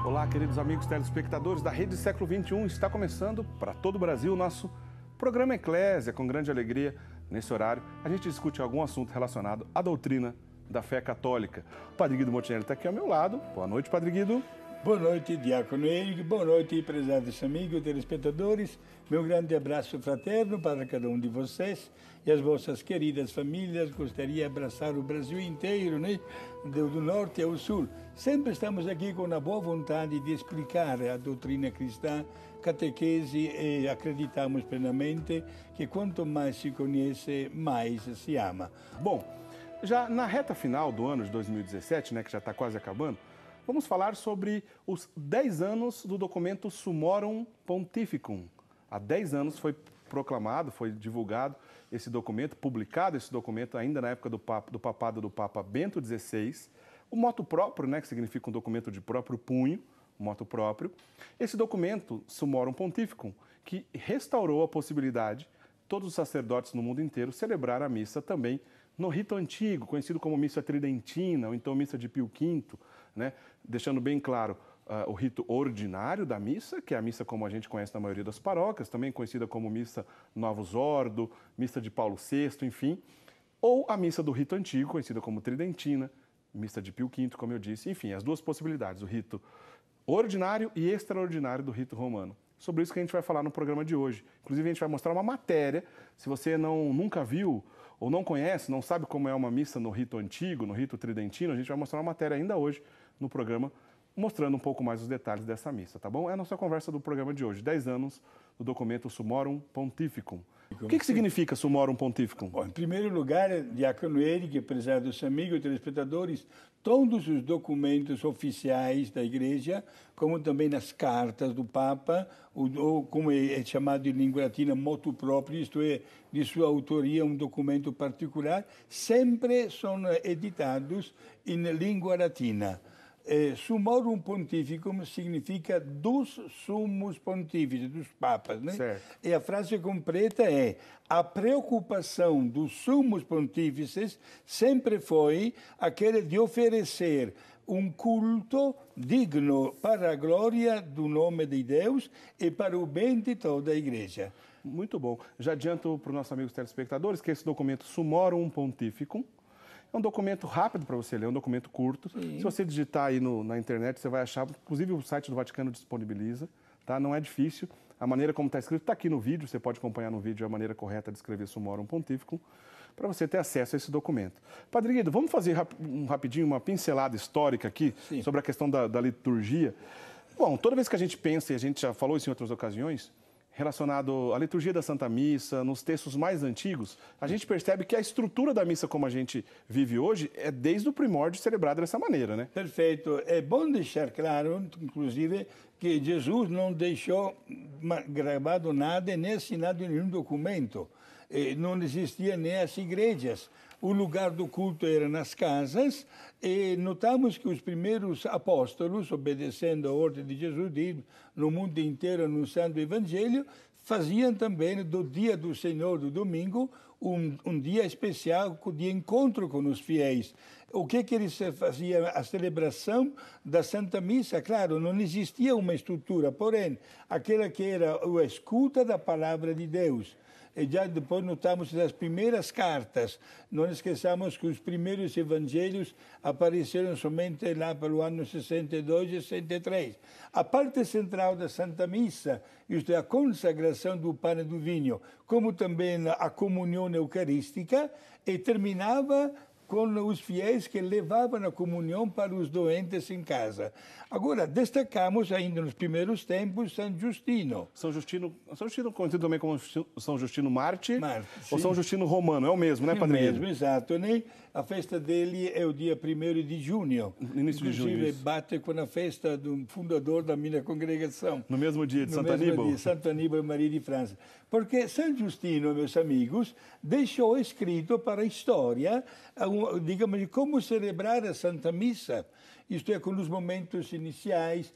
Olá, queridos amigos telespectadores da Rede Século XXI. Está começando para todo o Brasil o nosso programa Eclésia. Com grande alegria, nesse horário, a gente discute algum assunto relacionado à doutrina da fé católica. O Padre Guido Montinelli está aqui ao meu lado. Boa noite, Padre Guido. Boa noite, Diácono Eric. Boa noite, prezados amigos telespectadores. Meu grande abraço fraterno para cada um de vocês e as vossas queridas famílias. Gostaria de abraçar o Brasil inteiro, né? Do norte ao sul. Sempre estamos aqui com a boa vontade de explicar a doutrina cristã, catequese, e acreditamos plenamente que quanto mais se conhece, mais se ama. Bom, já na reta final do ano de 2017, né, que já está quase acabando, vamos falar sobre os 10 anos do documento Summorum Pontificum. Há 10 anos foi proclamado, foi divulgado esse documento, publicado esse documento ainda na época do papado do Papa Bento XVI. O motu próprio, né, que significa um documento de próprio punho, motu próprio. Esse documento, Summorum Pontificum, que restaurou a possibilidade de todos os sacerdotes no mundo inteiro celebrar a missa também no rito antigo, conhecido como missa tridentina, ou então missa de Pio V, né? Deixando bem claro o rito ordinário da missa, que é a missa como a gente conhece na maioria das paróquias, também conhecida como missa Novus Ordo, missa de Paulo VI, enfim, ou a missa do rito antigo, conhecida como tridentina, missa de Pio V, como eu disse, enfim, as duas possibilidades, o rito ordinário e extraordinário do rito romano. Sobre isso que a gente vai falar no programa de hoje. Inclusive, a gente vai mostrar uma matéria, se você nunca viu ou não conhece, não sabe como é uma missa no rito antigo, no rito tridentino, a gente vai mostrar uma matéria ainda hoje no programa, mostrando um pouco mais os detalhes dessa missa, tá bom? É a nossa conversa do programa de hoje, 10 anos do documento Summorum Pontificum. O que significa Summorum Pontificum? Bom, em primeiro lugar, Diácono Eric, prezados amigos e telespectadores, todos os documentos oficiais da Igreja, como também as cartas do Papa, ou como é chamado em língua latina, motu próprio, isto é, de sua autoria, um documento particular, sempre são editados em língua latina. Summorum Pontificum significa dos sumos pontífices, dos papas, né? Certo. E a frase completa é: a preocupação dos sumos pontífices sempre foi aquela de oferecer um culto digno para a glória do nome de Deus e para o bem de toda a Igreja. Muito bom. Já adianto para os nossos amigos telespectadores que esse documento Summorum Pontificum é um documento rápido para você ler, é um documento curto. Sim. Se você digitar aí na internet, você vai achar, inclusive o site do Vaticano disponibiliza, tá? Não é difícil. A maneira como está escrito está aqui no vídeo, você pode acompanhar no vídeo a maneira correta de escrever Summorum Pontificum, para você ter acesso a esse documento. Padre Guido, vamos fazer rapidinho uma pincelada histórica aqui. Sim. Sobre a questão da liturgia. Bom, toda vez que a gente pensa, e a gente já falou isso em outras ocasiões, relacionado à liturgia da Santa Missa, nos textos mais antigos, a gente percebe que a estrutura da missa como a gente vive hoje é desde o primórdio celebrada dessa maneira, né? Perfeito. É bom deixar claro, inclusive, que Jesus não deixou gravado nada nem assinado em nenhum documento. Não existiam nem as igrejas. O lugar do culto era nas casas e notamos que os primeiros apóstolos, obedecendo a ordem de Jesus de ir no mundo inteiro anunciando o Evangelho, faziam também do dia do Senhor, do domingo, um dia especial de encontro com os fiéis. O que eles faziam? A celebração da Santa Missa. Claro, não existia uma estrutura, porém, aquela que era a escuta da palavra de Deus. E já depois notamos as primeiras cartas. Não esqueçamos que os primeiros evangelhos apareceram somente lá pelo ano 62 e 63. A parte central da Santa Missa, isto é, a consagração do pão e do vinho, como também a comunhão eucarística, e terminava com os fiéis que levavam a comunhão para os doentes em casa. Agora, destacamos ainda nos primeiros tempos São Justino. São Justino conhecido também como São Justino Mártir, ou sim. São Justino Romano, é o mesmo, né, Padre? É o mesmo, exato, né? A festa dele é o dia 1º de junho. Início de junho, inclusive, bate com a festa do fundador da minha congregação. No mesmo dia de Santo Aníbal? Dia, Santo Aníbal Maria de França. Porque São Justino, meus amigos, deixou escrito para a história, digamos, como celebrar a Santa Missa. Isto é, com os momentos iniciais,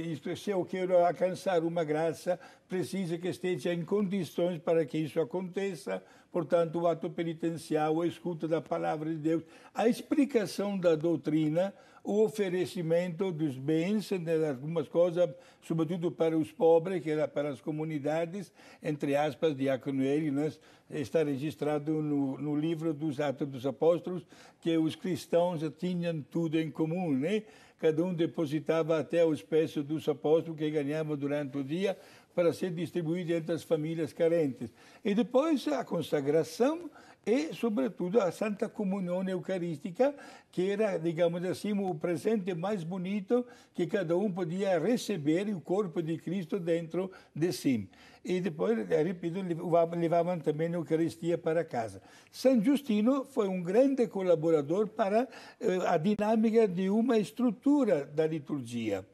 isto é, se eu quero alcançar uma graça, precisa que esteja em condições para que isso aconteça. Portanto, o ato penitencial, a escuta da palavra de Deus, a explicação da doutrina, o oferecimento dos bens, de algumas coisas, sobretudo para os pobres, que era para as comunidades, entre aspas, Diácono Eli, né? Está registrado no livro dos Atos dos Apóstolos, que os cristãos tinham tudo em comum, né? Cada um depositava até os pés dos apóstolos que ganhavam durante o dia para ser distribuído entre as famílias carentes. E depois a consagração e, sobretudo, a Santa Comunhão Eucarística, que era, digamos assim, o presente mais bonito que cada um podia receber, o corpo de Cristo dentro de si. E depois, repito, levavam também a Eucaristia para casa. São Justino foi um grande colaborador para a dinâmica de uma estrutura da liturgia.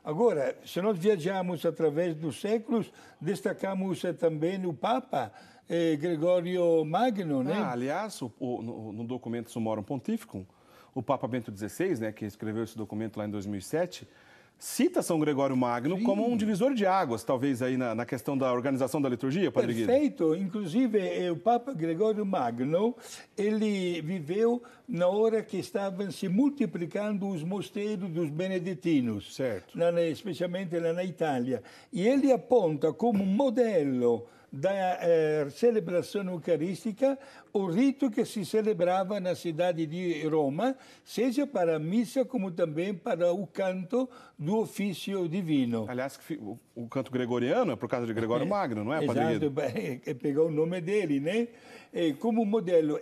Agora, se nós viajamos através dos séculos, destacamos também o Papa Gregório Magno, né? Aliás, no documento Summorum Pontificum, o Papa Bento XVI, né, que escreveu esse documento lá em 2007, cita São Gregório Magno Sim. como um divisor de águas, talvez aí na questão da organização da liturgia, Padre Guido. Perfeito. Inclusive, o Papa Gregório Magno, ele viveu na hora que estavam se multiplicando os mosteiros dos beneditinos, certo? Especialmente lá na Itália. E ele aponta como modelo da celebração eucarística o rito que se celebrava na cidade de Roma, seja para a missa como também para o canto do ofício divino. Aliás, o canto gregoriano é por causa de Gregório Magno, não é, Padre Guido? Exato, pegou o nome dele, né? Como modelo.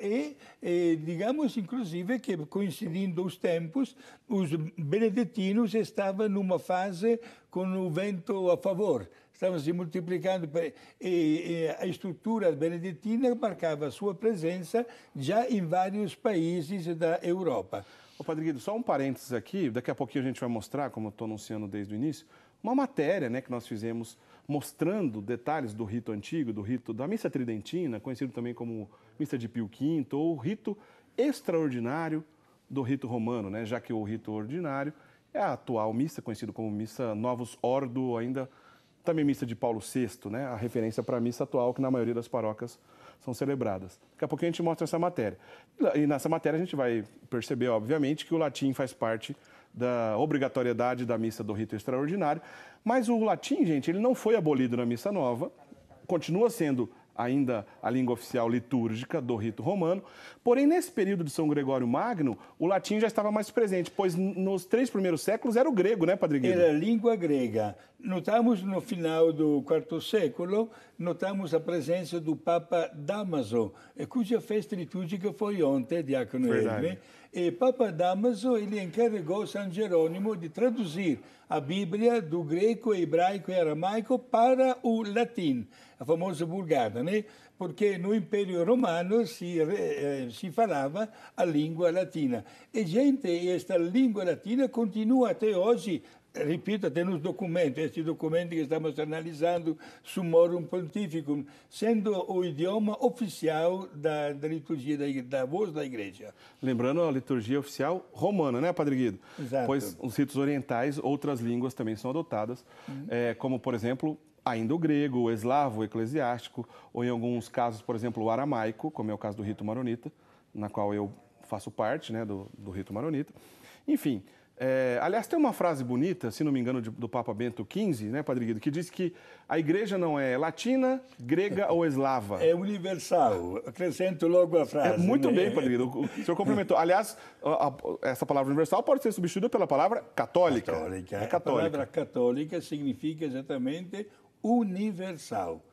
Digamos, inclusive, que coincidindo os tempos, os beneditinos estavam numa fase com o vento a favor. Estavam se multiplicando e a estrutura beneditina marcava a sua presença já em vários países da Europa. Ô, Padre Guido, só um parênteses aqui, daqui a pouquinho a gente vai mostrar, como eu estou anunciando desde o início, uma matéria, né, que nós fizemos mostrando detalhes do rito antigo, do rito da missa tridentina, conhecido também como missa de Pio V, ou o rito extraordinário do rito romano, né, já que o rito ordinário é a atual missa, conhecido como missa Novus Ordo, ainda também missa de Paulo VI, né, a referência para a missa atual que na maioria das paróquias são celebradas. Daqui a pouquinho a gente mostra essa matéria. E nessa matéria a gente vai perceber, obviamente, que o latim faz parte da obrigatoriedade da missa do rito extraordinário, mas o latim, gente, ele não foi abolido na missa nova, continua sendo ainda a língua oficial litúrgica do rito romano, porém nesse período de São Gregório Magno, o latim já estava mais presente, pois nos 3 primeiros séculos era o grego, né, Padre Guido? Era a língua grega. Notamos no final do IV século, notamos a presença do Papa Damaso, cuja festa litúrgica foi ontem, Diácono Eli. E Papa Damaso, ele encarregou São Jerônimo de traduzir a Bíblia do grego, hebraico e aramaico para o latim, a famosa Vulgata, né? Porque no Império Romano se falava a língua latina. E, gente, esta língua latina continua até hoje, repito, até nos documentos, este documento que estamos analisando, Summorum Pontificum, sendo o idioma oficial da liturgia, da voz da Igreja. Lembrando a liturgia oficial romana, né, Padre Guido? Exato. Pois os ritos orientais, outras línguas também são adotadas, como, por exemplo, ainda o grego, o eslavo, o eclesiástico, ou em alguns casos, por exemplo, o aramaico, como é o caso do rito maronita, na qual eu faço parte, né, do rito maronita. Enfim, aliás, tem uma frase bonita, se não me engano, do Papa Bento XV, né, Padre Guido, que diz que a igreja não é latina, grega ou eslava. É universal. Acrescento logo a frase. Muito bem, Padre Guido. O senhor complementou. Aliás, essa palavra universal pode ser substituída pela palavra católica. Católica. É católica. A palavra católica significa exatamente universal.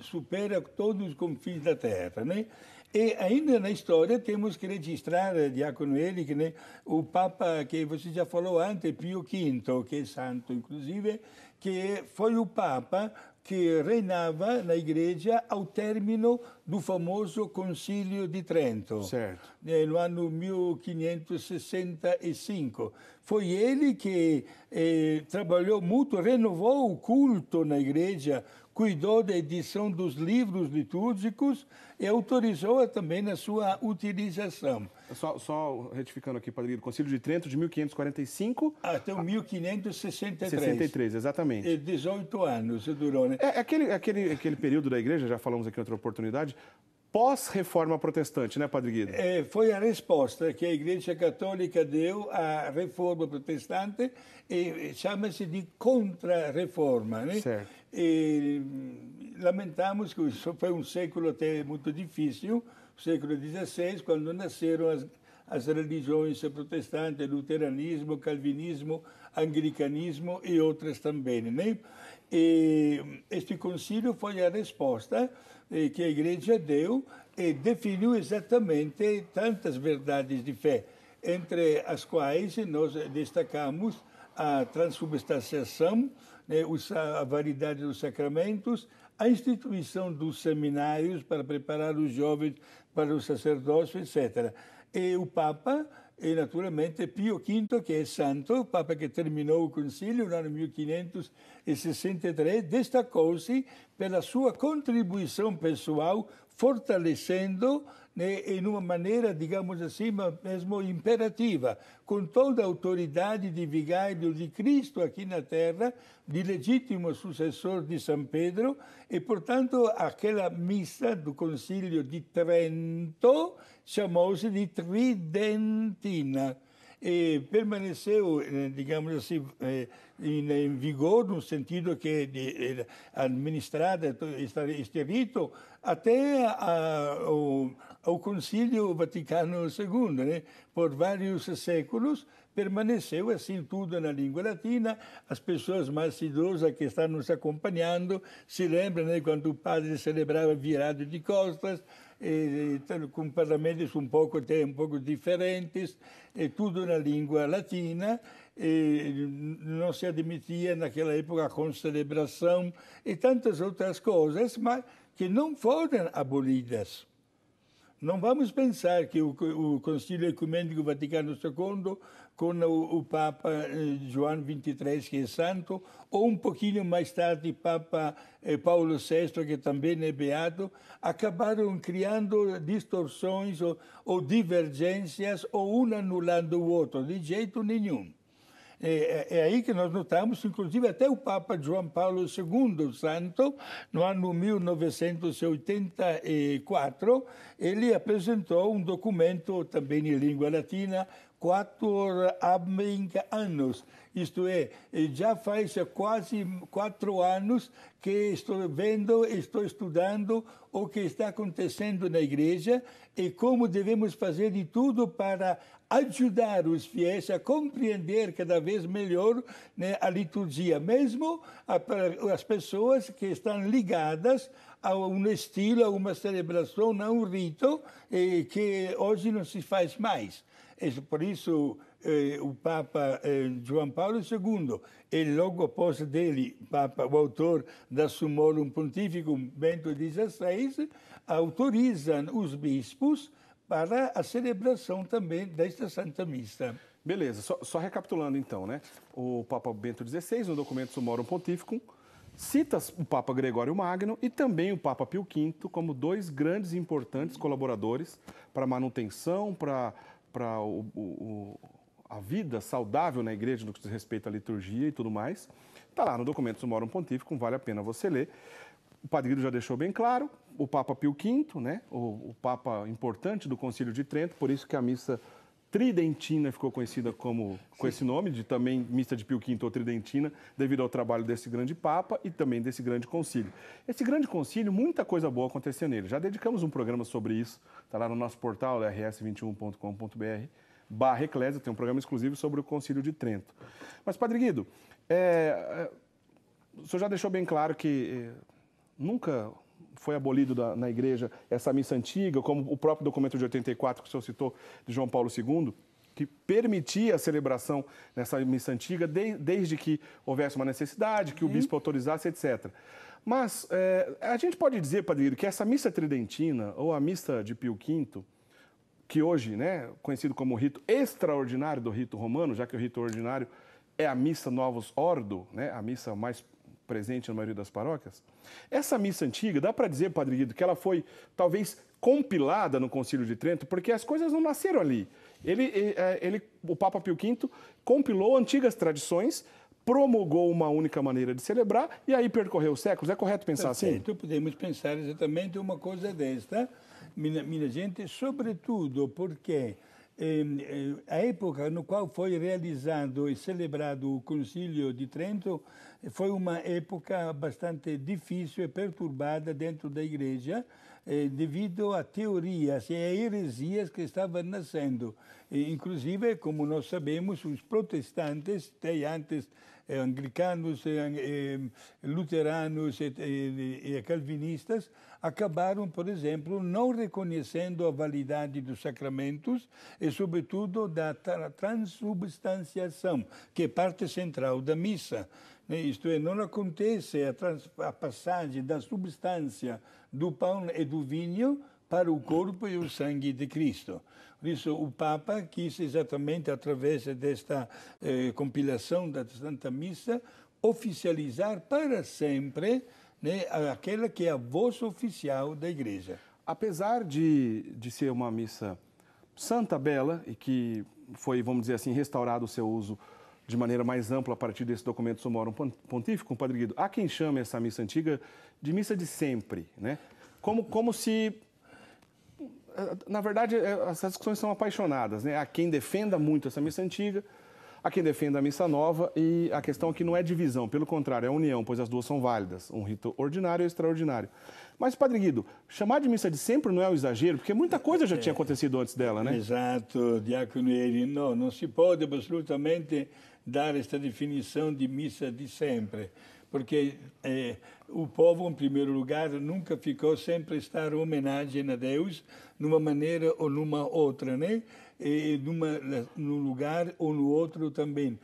Supera todos os confins da terra, né? E ainda na história temos que registrar, Diácono Eli, que, né, o Papa que você já falou antes, Pio V, que é santo inclusive, que foi o Papa que reinava na Igreja ao término do famoso Concílio de Trento, certo, no ano 1565. Foi ele que trabalhou muito, renovou o culto na Igreja, cuidou da edição dos livros litúrgicos e autorizou também a sua utilização. Só retificando aqui, Padre Guido, Concílio de Trento de 1545... Até o 1563. 63, exatamente. 18 anos durou, né? Aquele período da Igreja, já falamos aqui em outra oportunidade, pós-reforma protestante, né, Padre Guido? Foi a resposta que a Igreja Católica deu à reforma protestante e chama-se de contra-reforma, né? Certo. E lamentamos que isso foi um século até muito difícil, o século XVI, quando nasceram as religiões protestantes, luteranismo, calvinismo, anglicanismo e outras também, né? E este concílio foi a resposta que a Igreja deu e definiu exatamente tantas verdades de fé, entre as quais nós destacamos a transubstanciação, né, a validade dos sacramentos, a instituição dos seminários para preparar os jovens para o sacerdócio, etc. E o Papa, e naturalmente Pio V, que é santo, o Papa que terminou o concílio no ano 1563, destacou-se pela sua contribuição pessoal, fortalecendo, né, em uma maneira, digamos assim, mesmo imperativa, com toda a autoridade de vigário de Cristo aqui na Terra, de legítimo sucessor de São Pedro, e, portanto, aquela missa do Concílio de Trento chamou-se de Tridentina. E permaneceu, digamos assim, em vigor, no sentido que administrada este rito até ao Concílio Vaticano II, né? Por vários séculos permaneceu assim tudo na língua latina. As pessoas mais idosas que estão nos acompanhando se lembram, né, quando o padre celebrava virado de costas, com parlamentos um pouco diferentes, tudo na língua latina. Não se admitia naquela época a concelebração e tantas outras coisas, mas que não foram abolidas. Não vamos pensar que o Concílio Ecumênico Vaticano II, com o Papa João XXIII, que é santo, ou um pouquinho mais tarde Papa Paulo VI, que também é beato, acabaram criando distorções ou divergências, ou um anulando o outro, de jeito nenhum. É aí que nós notamos, inclusive até o Papa João Paulo II, santo, no ano 1984, ele apresentou um documento também em língua latina, Quattuor Abmec Annos, isto é, já faz quase 4 anos que estou vendo, estou estudando o que está acontecendo na Igreja e como devemos fazer de tudo para ajudar os fiéis a compreender cada vez melhor, né, a liturgia, mesmo as pessoas que estão ligadas a um estilo, a uma celebração, a um rito que hoje não se faz mais. Por isso, o Papa João Paulo II, e logo após dele, o autor da Summorum Pontificum, Bento XVI, autorizam os bispos para a celebração também desta Santa Missa. Beleza, só recapitulando então, né? O Papa Bento XVI, no documento Summorum Pontificum, cita o Papa Gregório Magno e também o Papa Pio V como 2 grandes e importantes colaboradores para a manutenção, para a vida saudável na igreja no que diz respeito à liturgia e tudo mais. Está lá no documento Summorum Pontificum, vale a pena você ler. O Padre Guido já deixou bem claro, o Papa Pio V, né, o Papa importante do Concílio de Trento, por isso que a missa tridentina ficou conhecida com esse nome, de também missa de Pio V ou tridentina, devido ao trabalho desse grande Papa e também desse grande concílio. Esse grande concílio, muita coisa boa aconteceu nele. Já dedicamos um programa sobre isso, está lá no nosso portal, rs21.com.br/eclésia, tem um programa exclusivo sobre o Concílio de Trento. Mas, Padre Guido, o senhor já deixou bem claro que nunca foi abolido na igreja essa missa antiga, como o próprio documento de 84 que o senhor citou, de João Paulo II, que permitia a celebração nessa missa antiga desde que houvesse uma necessidade, que o bispo autorizasse, etc. Mas a gente pode dizer, Padre Guido, que essa missa tridentina, ou a missa de Pio V, que hoje, né, conhecido como rito extraordinário do rito romano, já que o rito ordinário é a missa Novus Ordo, né, a missa mais presente na maioria das paróquias. Essa missa antiga, dá para dizer, Padre Guido, que ela foi talvez compilada no Concílio de Trento, porque as coisas não nasceram ali. O Papa Pio V compilou antigas tradições, promulgou uma única maneira de celebrar e aí percorreu os séculos. É correto pensar assim? Podemos pensar exatamente uma coisa desta. minha gente, sobretudo porque a época no qual foi realizado e celebrado o Concílio de Trento foi uma época bastante difícil e perturbada dentro da Igreja, devido a teorias e a heresias que estavam nascendo. Inclusive, como nós sabemos, os protestantes, até antes anglicanos, luteranos e calvinistas, acabaram, por exemplo, não reconhecendo a validade dos sacramentos e, sobretudo, da transubstanciação, que é parte central da missa. Isto é, não acontece a passagem da substância do pão e do vinho para o corpo e o sangue de Cristo. Por isso, o Papa quis exatamente, através desta compilação da Santa Missa, oficializar para sempre, né, aquela que é a voz oficial da Igreja. Apesar de ser uma missa santa, bela, e que foi, vamos dizer assim, restaurado o seu uso de maneira mais ampla a partir desse documento Summorum Pontificum, Padre Guido, há quem chame essa missa antiga de missa de sempre, né? Como se... Na verdade, essas discussões são apaixonadas, né? Há quem defenda muito essa missa antiga, há quem defenda a missa nova, e a questão aqui não é divisão, pelo contrário, é união, pois as duas são válidas, um rito ordinário e extraordinário. Mas, Padre Guido, chamar de missa de sempre não é um exagero, porque muita coisa já tinha acontecido antes dela, né? Exato, Diácono Eri. Não se pode absolutamente dar esta definição de missa de sempre, porque o povo, em primeiro lugar, nunca ficou sem prestar homenagem a Deus, numa maneira ou numa outra, né? E num lugar ou no outro também.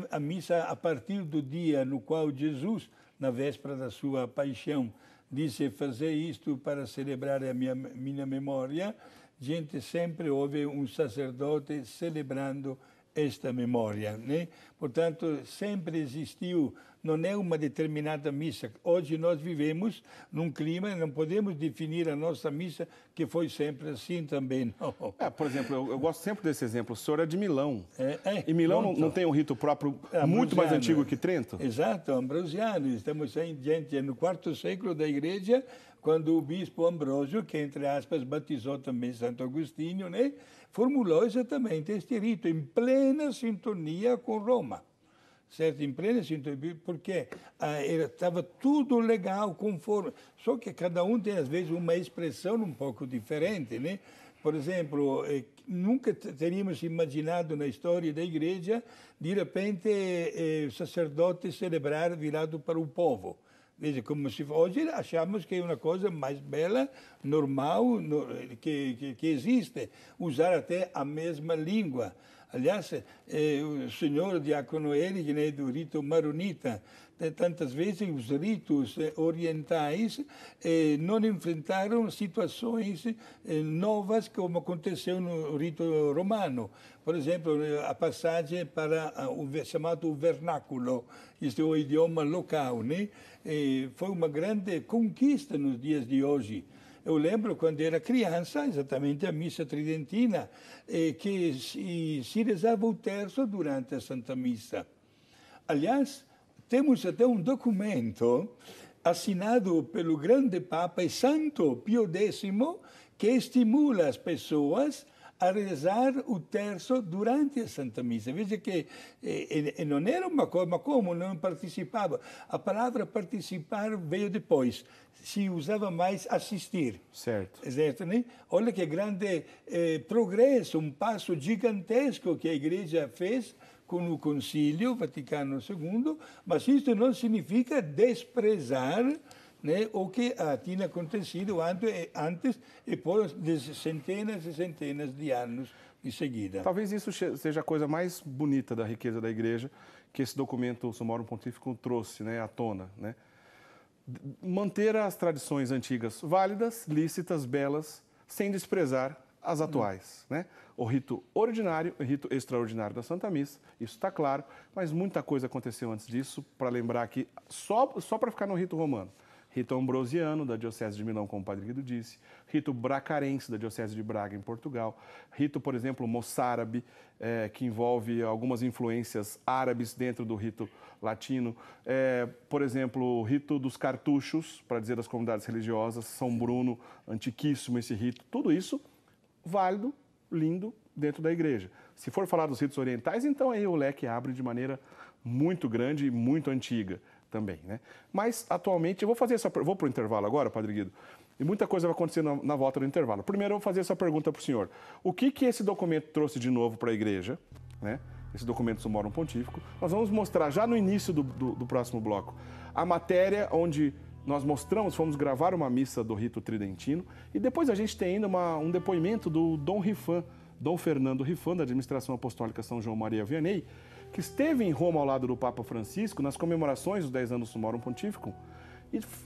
A missa, a partir do dia no qual Jesus, na véspera da sua paixão, disse: fazer isto para celebrar a minha memória, gente sempre ouve um sacerdote celebrando esta memória, né? Portanto, sempre existiu, não é uma determinada missa. Hoje nós vivemos num clima, não podemos definir a nossa missa que foi sempre assim também, não. Por exemplo, eu gosto sempre desse exemplo. O senhor é de Milão. E Milão não tem um rito próprio muito mais antigo que Trento? Exato, ambrosiano. Estamos aí diante no quarto século da Igreja, quando o bispo Ambrósio, que entre aspas batizou também Santo Agostinho, né, formulou exatamente este rito em plena sintonia com Roma. Certo? Em plena sintonia, porque estava tudo legal, conforme. Só que cada um tem, às vezes, uma expressão um pouco diferente, né? Por exemplo, nunca teríamos imaginado na história da Igreja, de repente, o sacerdote celebrar virado para o povo. Veja, como se hoje achamos que é uma coisa mais bela, normal, que existe, usar até a mesma língua. Aliás, o senhor Diácono Eri, que é do rito maronita, tantas vezes os ritos orientais não enfrentaram situações novas como aconteceu no rito romano. Por exemplo, a passagem para o chamado vernáculo, isto é o idioma local, né? Foi uma grande conquista nos dias de hoje. Eu lembro quando era criança, exatamente a missa tridentina, que se rezava o terço durante a Santa Missa. Aliás, temos até um documento assinado pelo grande Papa e Santo Pio X, que estimula as pessoas a rezar o terço durante a Santa Missa. Veja que não era uma coisa, mas como não participava? A palavra participar veio depois. Se usava mais assistir. Certo. Certo, né? Olha que grande progresso, um passo gigantesco que a Igreja fez com o Concílio Vaticano II, mas isso não significa desprezar, né, o que tinha acontecido antes e por centenas e centenas de anos de seguida. Talvez isso seja a coisa mais bonita da riqueza da Igreja que esse documento Summorum Pontificum trouxe, né, à tona, né? Manter as tradições antigas válidas, lícitas, belas, sem desprezar as atuais, né? O rito ordinário e o rito extraordinário da Santa Missa, isso está claro, mas muita coisa aconteceu antes disso, para lembrar aqui, só para ficar no rito romano. rito ambrosiano, da Diocese de Milão, como o Padre Guido disse, rito bracarense, da Diocese de Braga, em Portugal, rito, por exemplo, moçárabe, que envolve algumas influências árabes dentro do rito latino, por exemplo, o rito dos cartuchos, para dizer das comunidades religiosas, São Bruno, antiquíssimo esse rito, tudo isso válido, lindo, dentro da igreja. Se for falar dos ritos orientais, então aí o leque abre de maneira muito grande e muito antiga também, né? Mas, atualmente, eu vou para o intervalo agora, Padre Guido, e muita coisa vai acontecer na volta do intervalo. Primeiro, eu vou fazer essa pergunta para o senhor. O que esse documento trouxe de novo para a igreja, né? Esse documento Sumorum Pontífico. Nós vamos mostrar, já no início do próximo bloco, a matéria onde nós fomos gravar uma missa do rito tridentino, e depois a gente tem ainda um depoimento do Dom Fernando Rifan, da Administração Apostólica São João Maria Vianney, que esteve em Roma ao lado do Papa Francisco nas comemorações dos 10 anos do Sumorum Pontífico,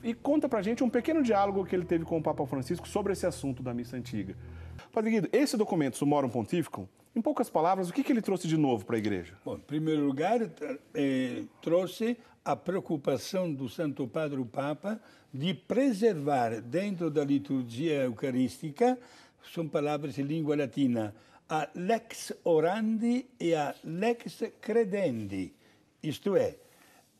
e conta pra gente um pequeno diálogo que ele teve com o Papa Francisco sobre esse assunto da missa antiga. Padre Guido, esse documento Sumorum Pontífico, em poucas palavras, o que ele trouxe de novo para a igreja? Bom, em primeiro lugar, trouxe a preocupação do Santo Padre, o Papa, de preservar dentro da liturgia eucarística, são palavras em língua latina, a lex orandi e a lex credendi, isto é,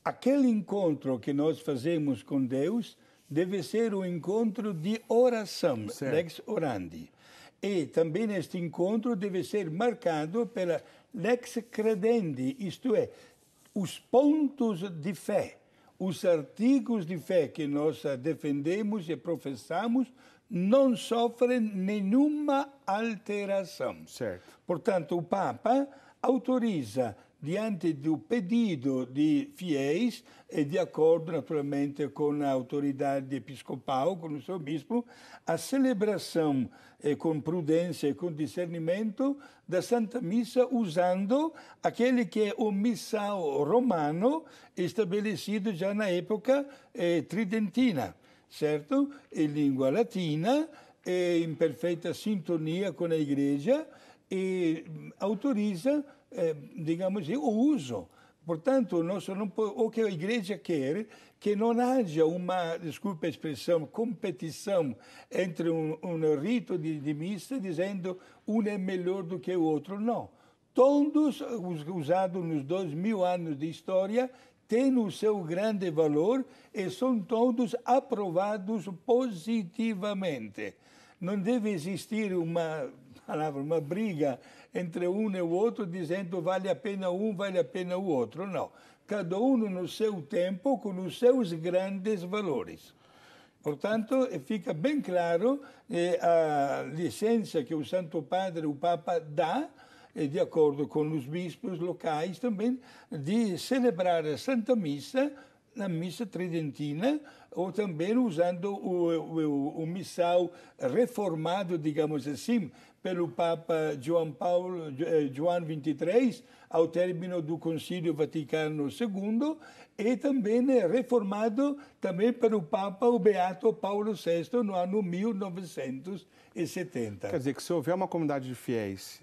aquele encontro que nós fazemos com Deus deve ser um encontro de oração, certo. Lex orandi. E também este encontro deve ser marcado pela lex credendi, isto é, os pontos de fé, os artigos de fé que nós defendemos e professamos não sofrem nenhuma alteração. Certo. Portanto, o Papa autoriza, diante do pedido de fiéis, e de acordo, naturalmente, com a autoridade episcopal, com o seu bispo, a celebração com prudência e com discernimento da Santa Missa, usando aquele que é o missal romano estabelecido já na época tridentina, certo? Em língua latina, em perfeita sintonia com a Igreja, e autoriza, digamos assim, o uso. Portanto, o que a Igreja quer que não haja uma, desculpe a expressão, competição entre um rito de missa, dizendo um é melhor do que o outro. Não. Todos, usados nos 2000 anos de história, têm o seu grande valor e são todos aprovados positivamente. Não deve existir uma briga entre um e o outro, dizendo vale a pena um, vale a pena o outro. Não. Cada um no seu tempo, com os seus grandes valores. Portanto, fica bem claro a licença que o Santo Padre, o Papa, dá, de acordo com os bispos locais também, de celebrar a Santa Missa, na missa tridentina, ou também usando o missal reformado, digamos assim, pelo Papa João XXIII, ao término do Concílio Vaticano II, e também reformado também pelo Papa, o Beato Paulo VI, no ano 1970. Quer dizer que se houver uma comunidade de fiéis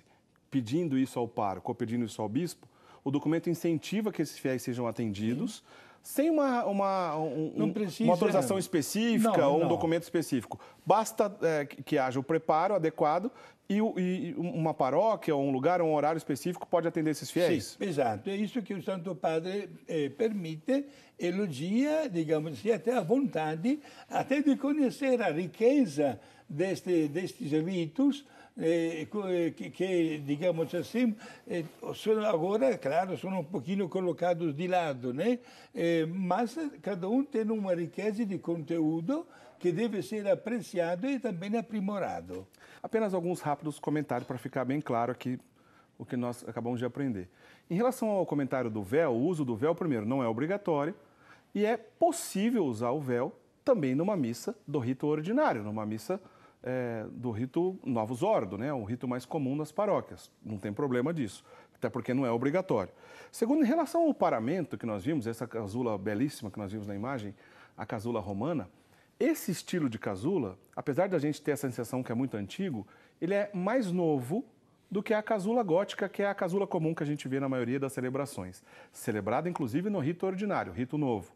pedindo isso ao pároco ou pedindo isso ao bispo, o documento incentiva que esses fiéis sejam atendidos, sem uma autorização específica ou um documento específico. Basta que haja o preparo adequado e uma paróquia, ou um lugar, ou um horário específico pode atender esses fiéis? Sim, exato. É isso que o Santo Padre permite, elogia, digamos assim, até a vontade, até de conhecer a riqueza destes ritos, que, digamos assim, agora, claro, são um pouquinho colocados de lado, né? Mas cada um tem uma riqueza de conteúdo que deve ser apreciado e também aprimorado. Apenas alguns rápidos comentários para ficar bem claro aqui o que nós acabamos de aprender. Em relação ao comentário do véu, o uso do véu, primeiro, não é obrigatório e é possível usar o véu também numa missa do rito ordinário, numa missa do rito Novus Ordo, né? Um rito mais comum das paróquias. Não tem problema disso, até porque não é obrigatório. Segundo, em relação ao paramento que nós vimos, essa casula belíssima que nós vimos na imagem, a casula romana, esse estilo de casula, apesar da gente ter essa sensação que é muito antigo, ele é mais novo do que a casula gótica, que é a casula comum que a gente vê na maioria das celebrações. Celebrada, inclusive, no rito ordinário, rito novo,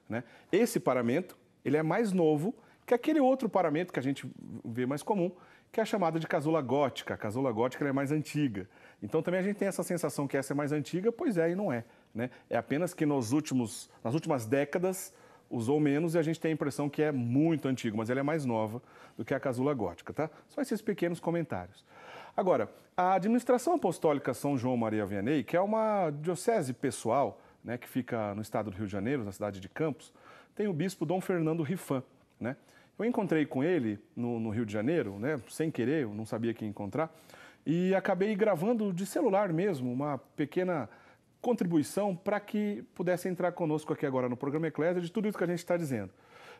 né? Esse paramento Ele é mais novo que aquele outro paramento que a gente vê mais comum, que é a chamada de casula gótica. A casula gótica ela é mais antiga. Então também a gente tem essa sensação que essa é mais antiga, pois é e não é, né? É apenas que nas últimas décadas usou menos e a gente tem a impressão que é muito antigo, mas ela é mais nova do que a casula gótica, tá? Só esses pequenos comentários. Agora, a administração apostólica São João Maria Vianney, que é uma diocese pessoal, né, que fica no estado do Rio de Janeiro, na cidade de Campos, tem o bispo Dom Fernando Rifan, né? Eu encontrei com ele no Rio de Janeiro, né, sem querer, eu não sabia que ia encontrar, e acabei gravando de celular mesmo uma pequena contribuição para que pudesse entrar conosco aqui agora no programa Eclésia de tudo isso que a gente está dizendo.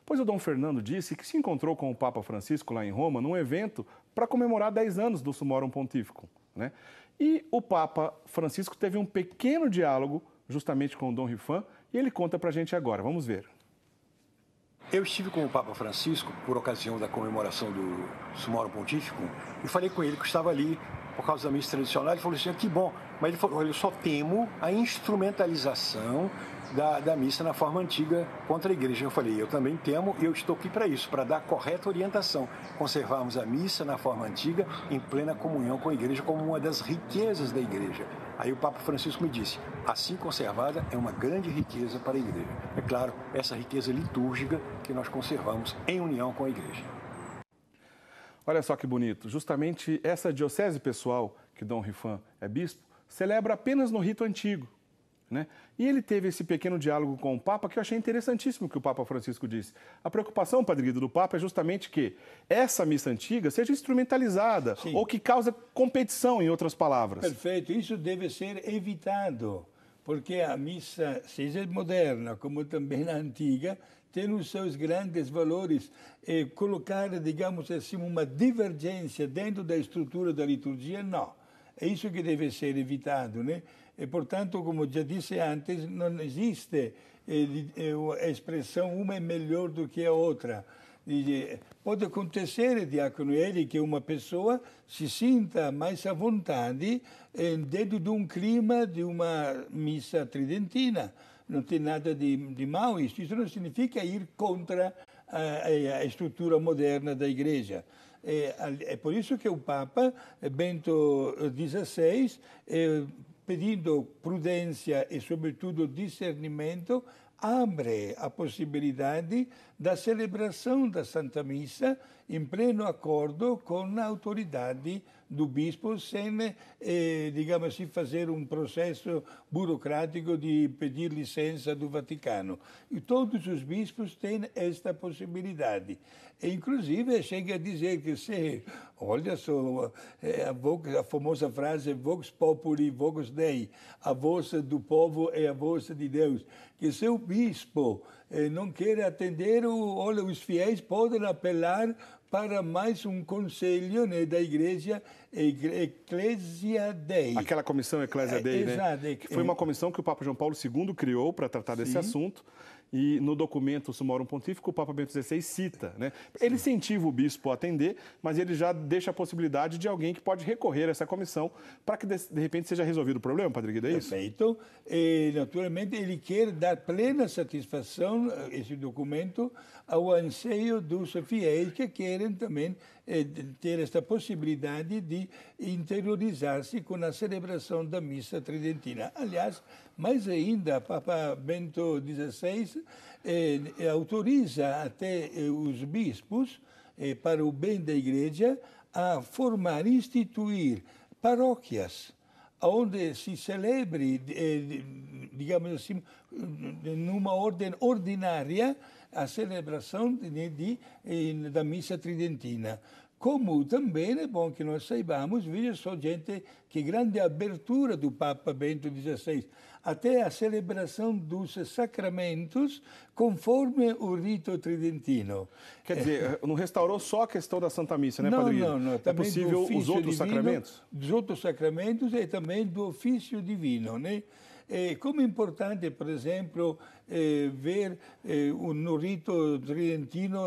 Pois o Dom Fernando disse que se encontrou com o Papa Francisco lá em Roma num evento para comemorar 10 anos do Summorum Pontificum, né? E o Papa Francisco teve um pequeno diálogo justamente com o Dom Rifan e ele conta para a gente agora. Vamos ver. Eu estive com o Papa Francisco por ocasião da comemoração do Summorum Pontificum e falei com ele que estava ali por causa da missa tradicional. Ele falou assim, que bom, mas ele falou, eu só temo a instrumentalização da missa na forma antiga contra a igreja. Eu falei, eu também temo e eu estou aqui para isso, para dar a correta orientação, conservarmos a missa na forma antiga em plena comunhão com a igreja como uma das riquezas da igreja. Aí o Papa Francisco me disse, assim conservada é uma grande riqueza para a igreja. É claro, essa riqueza litúrgica que nós conservamos em união com a igreja. Olha só que bonito, justamente essa diocese pessoal, que Dom Rifan é bispo, celebra apenas no rito antigo, né? E ele teve esse pequeno diálogo com o Papa que eu achei interessantíssimo que o Papa Francisco disse. A preocupação, Padre Guido, do Papa é justamente que essa missa antiga seja instrumentalizada. Sim. Ou que causa competição, em outras palavras. Perfeito, isso deve ser evitado, porque a missa, seja moderna como também a antiga, tem os seus grandes valores. E colocar, digamos assim, uma divergência dentro da estrutura da liturgia, não. É isso que deve ser evitado, né? E, portanto, como já disse antes, não existe a expressão uma é melhor do que a outra. Pode acontecer, diácono Eli, que uma pessoa se sinta mais à vontade dentro de um clima de uma missa tridentina. Não tem nada de mal isso. Isso não significa ir contra a estrutura moderna da Igreja. É por isso que o Papa Bento XVI, pedindo prudência e, sobretudo, discernimento, abre a possibilidade da celebração da Santa Missa em pleno acordo com a autoridade do bispo, sem, digamos assim, fazer um processo burocrático de pedir licença do Vaticano. E todos os bispos têm esta possibilidade. E, inclusive, chega a dizer que se, olha só, a famosa frase Vox Populi, Vox Dei, a voz do povo é a voz de Deus, que se o bispo não quer atender, olha, os fiéis podem apelar para mais um conselho, né, da Igreja, Ecclesia Dei. Aquela comissão Ecclesia Dei, né? Exato. Que foi uma comissão que o Papa João Paulo II criou para tratar desse assunto. E no documento Summorum Pontificum, o Papa Bento XVI cita, né? Ele incentiva o bispo a atender, mas ele já deixa a possibilidade de alguém que pode recorrer a essa comissão para que, de repente, seja resolvido o problema, Padre Guido, é isso? Perfeito. E, naturalmente, ele quer dar plena satisfação, esse documento, ao anseio dos fiéis que querem também ter esta possibilidade de interiorizar-se com a celebração da missa tridentina. Aliás, mais ainda, Papa Bento XVI autoriza até os bispos, para o bem da Igreja, a formar, instituir paróquias, onde se celebre, digamos assim, numa ordem ordinária, a celebração da missa tridentina. Como também é bom que nós saibamos, veja só, gente, que grande abertura do Papa Bento XVI, até a celebração dos sacramentos conforme o rito tridentino. Quer dizer, não restaurou só a questão da Santa Missa, né, não, Padre Guido? Não. É possível os outros divino, sacramentos? Dos outros sacramentos e também do ofício divino, né? Como é importante, por exemplo, ver no rito tridentino,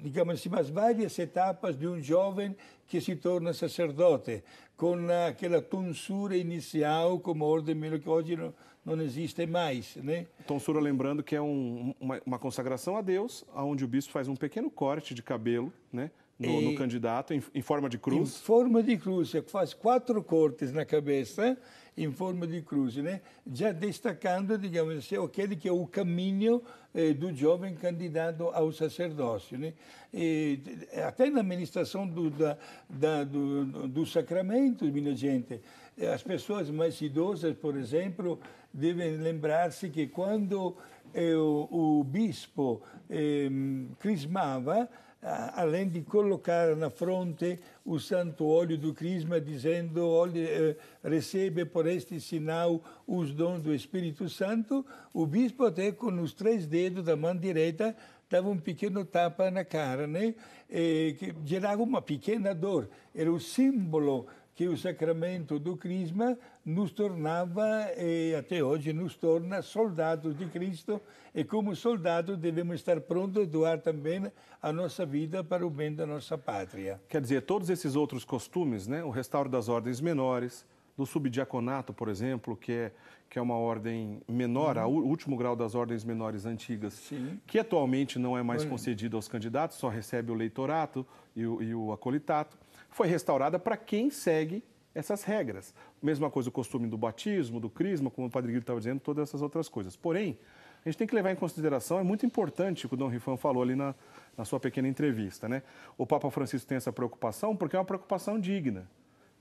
digamos assim, as várias etapas de um jovem que se torna sacerdote, com aquela tonsura inicial, como a ordem que hoje não existe mais, né? Tonsura, lembrando que é uma consagração a Deus, onde o bispo faz um pequeno corte de cabelo, né, no candidato, em forma de cruz. Em forma de cruz, faz 4 cortes na cabeça, em forma de cruz, né? Já destacando, digamos assim, aquele que é o caminho do jovem candidato ao sacerdócio, né? Até na administração do sacramento, minha gente, as pessoas mais idosas, por exemplo, devem lembrar-se que quando o bispo crismava, além de colocar na fronte o santo óleo do crisma, dizendo, olha, recebe por este sinal os dons do Espírito Santo, o bispo até com os 3 dedos da mão direita dava um pequeno tapa na cara, né? Que gerava uma pequena dor. Era o símbolo que o sacramento do crisma nos tornava, e até hoje nos torna, soldados de Cristo, e como soldados devemos estar prontos a doar também a nossa vida para o bem da nossa pátria. Quer dizer, todos esses outros costumes, né, o restauro das ordens menores, do subdiaconato, por exemplo, que é uma ordem menor, o último grau das ordens menores antigas, Sim. que atualmente não é mais concedido aos candidatos, só recebe o leitorato e o acolitato, foi restaurada para quem segue essas regras. Mesma coisa o costume do batismo, do crisma, como o Padre Guido estava dizendo, todas essas outras coisas. Porém, a gente tem que levar em consideração, é muito importante o que o Dom Rifan falou ali na sua pequena entrevista, né? O Papa Francisco tem essa preocupação porque é uma preocupação digna,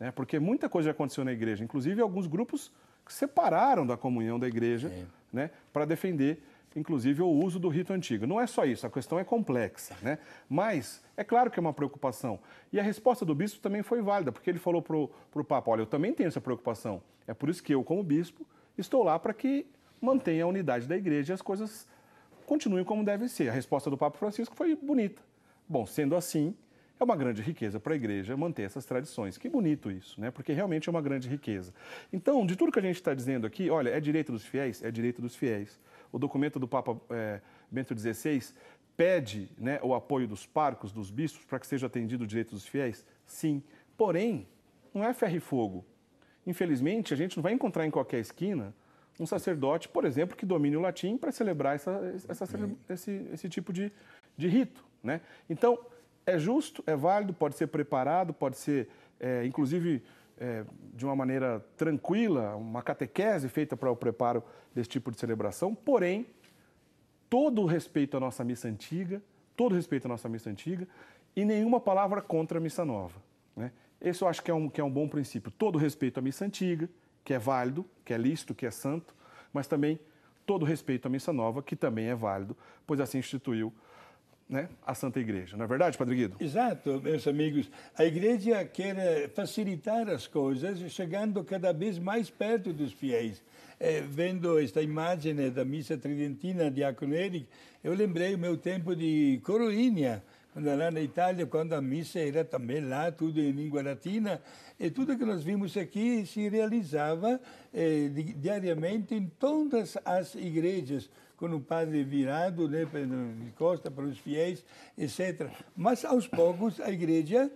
né? Porque muita coisa já aconteceu na igreja, inclusive alguns grupos que separaram da comunhão da igreja, né, para defender, inclusive, o uso do rito antigo. Não é só isso, a questão é complexa, né? Mas é claro que é uma preocupação. E a resposta do bispo também foi válida, porque ele falou para o Papa, olha, eu também tenho essa preocupação. É por isso que eu, como bispo, estou lá para que mantenha a unidade da igreja e as coisas continuem como devem ser. A resposta do Papa Francisco foi bonita. Bom, sendo assim, é uma grande riqueza para a igreja manter essas tradições. Que bonito isso, né? Porque realmente é uma grande riqueza. Então, de tudo que a gente está dizendo aqui, olha, é direito dos fiéis? É direito dos fiéis. O documento do Papa Bento XVI pede, né, o apoio dos párocos, dos bispos, para que seja atendido o direito dos fiéis? Sim. Porém, não é ferro e fogo. Infelizmente, a gente não vai encontrar em qualquer esquina um sacerdote, por exemplo, que domine o latim para celebrar esse tipo de rito, né? Então, é justo, é válido, pode ser preparado, pode ser, inclusive, de uma maneira tranquila, uma catequese feita para o preparo desse tipo de celebração, porém, todo o respeito à nossa missa antiga, e nenhuma palavra contra a missa nova, né? Esse eu acho que é um bom princípio. Todo o respeito à missa antiga, que é válido, que é lícito, que é santo, mas também todo o respeito à missa nova, que também é válido, pois assim instituiu, né, a Santa Igreja. Não é verdade, Padre Guido? Exato, meus amigos. A Igreja quer facilitar as coisas, chegando cada vez mais perto dos fiéis. Vendo esta imagem da missa tridentina de Diácono Eric, eu lembrei o meu tempo de coroinha, lá na Itália, quando a missa era também lá, tudo em língua latina, e tudo que nós vimos aqui se realizava diariamente em todas as igrejas, com o padre virado, né, de costa para os fiéis, etc. Mas, aos poucos, a igreja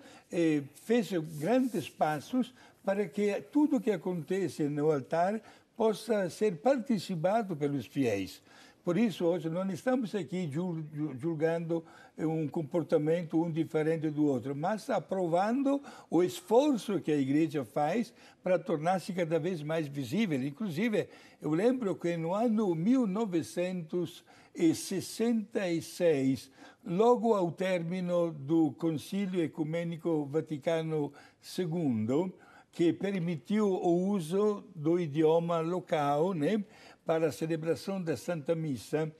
fez grandes passos para que tudo que acontece no altar possa ser participado pelos fiéis. Por isso, hoje, não estamos aqui julgando um comportamento um diferente do outro, mas aprovando o esforço que a igreja faz para tornar-se cada vez mais visível. Inclusive, eu lembro que no ano 1966, logo ao término do Concílio Ecumênico Vaticano II, que permitiu o uso do idioma local, né, para a celebração da Santa Missa,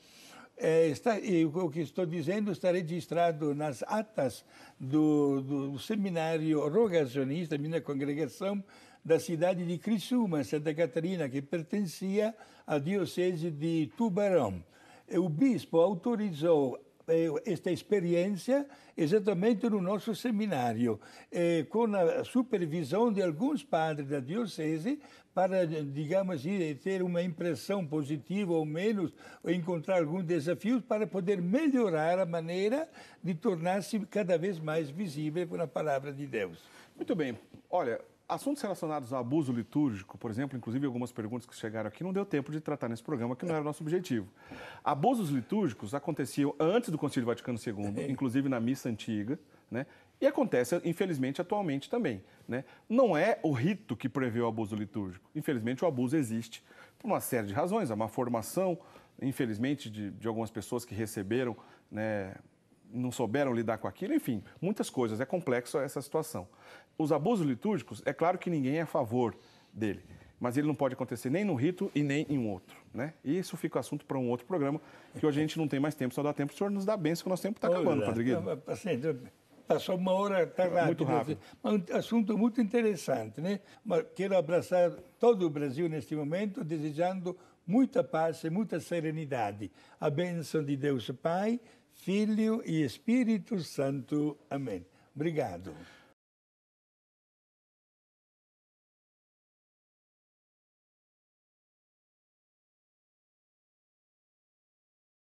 o que estou dizendo está registrado nas atas do seminário rogacionista, minha congregação, da cidade de Criciúma, Santa Catarina, que pertencia à diocese de Tubarão. O bispo autorizou esta experiência exatamente no nosso seminário, com a supervisão de alguns padres da diocese, para, digamos assim, ter uma impressão positiva ou menos, ou encontrar alguns desafios para poder melhorar a maneira de tornar-se cada vez mais visível com a palavra de Deus. Muito bem. Olha, assuntos relacionados ao abuso litúrgico, por exemplo, inclusive algumas perguntas que chegaram aqui, não deu tempo de tratar nesse programa, que não era o nosso objetivo. Abusos litúrgicos aconteciam antes do Concílio Vaticano II, inclusive na missa antiga, né? E acontece, infelizmente, atualmente também, né? Não é o rito que prevê o abuso litúrgico. Infelizmente, o abuso existe por uma série de razões. Há uma formação, infelizmente, de algumas pessoas que receberam, né, não souberam lidar com aquilo, enfim, muitas coisas. É complexo essa situação. Os abusos litúrgicos, é claro que ninguém é a favor dele, mas ele não pode acontecer nem no rito e nem em um outro, né? E isso fica assunto para um outro programa, que hoje a gente não tem mais tempo, só dá tempo. O senhor nos dá bênção, que o nosso tempo está acabando, Padre Guido. Passou uma hora, está rápido. Muito rápido. Mas um assunto muito interessante, né? Mas quero abraçar todo o Brasil neste momento, desejando muita paz e muita serenidade. A bênção de Deus Pai, Filho e Espírito Santo. Amém. Obrigado.